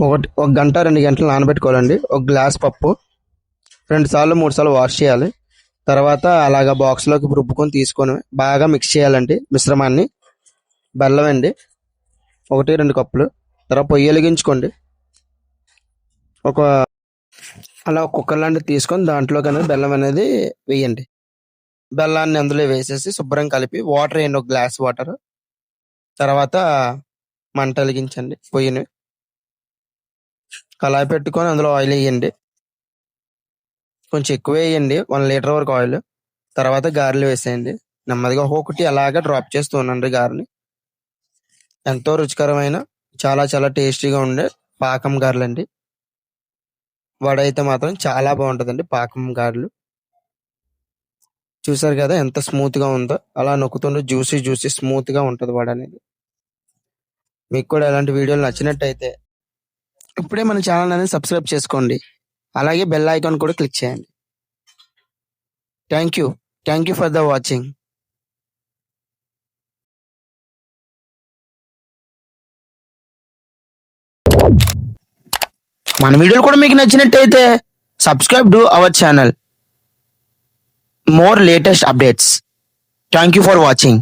ఒక గంట 2 గంటలు నానబెట్టుకోవాలండి. ఒక గ్లాస్ పప్పు 2 సార్లు 3 సార్లు వాష్ చేయాలి. తర్వాత అలాగా బాక్స్లోకి రుబ్బుకొని తీసుకొని బాగా మిక్స్ చేయాలండి మిశ్రమాన్ని. బెల్లం అండి 1-2 కప్పులు. తర్వాత పొయ్యి వెలిగించుకోండి. ఒక అలా ఒక కుక్కర్ లాంటిది తీసుకొని దాంట్లోకి అనేది బెల్లం అనేది వేయండి. బెల్లాన్ని అందులో వేసేసి శుభ్రం కలిపి వాటర్ వేయండి, ఒక గ్లాస్ వాటర్. తర్వాత మంట వెలిగించండి పొయ్యిని. కళాయి పెట్టుకొని అందులో ఆయిల్ వేయండి. కొంచెం ఎక్కువ వేయండి, 1 లీటర్ వరకు ఆయిల్. తర్వాత గారెలు వేసేయండి. నెమ్మదిగా ఒక్కొక్కటి అలాగా డ్రాప్ చేస్తూ ఉండండి గారెని. ఎంతో రుచికరమైన చాలా చాలా టేస్టీగా ఉండే పాకం గారెలండి. వడ అయితే మాత్రం చాలా బాగుంటుందండి పాకం గారెలు. చూసారు కదా ఎంత స్మూత్ గా ఉందో, అలా నొక్కుతుంటే జ్యూసీ జ్యూసీ స్మూత్ గా ఉంటుంది వడ అనేది. మీకు కూడా ఇలాంటి వీడియోలు నచ్చినట్టయితే ఇప్పుడే మన ఛానల్ అనేది సబ్స్క్రైబ్ చేసుకోండి. అలాగే బెల్ ఐకాన్ కూడా క్లిక్ చేయండి. Thank you. Thank you for the watching. మన వీడియోలు కూడా మీకు నచ్చినట్టయితే subscribe to our channel. More latest updates. Thank you for watching.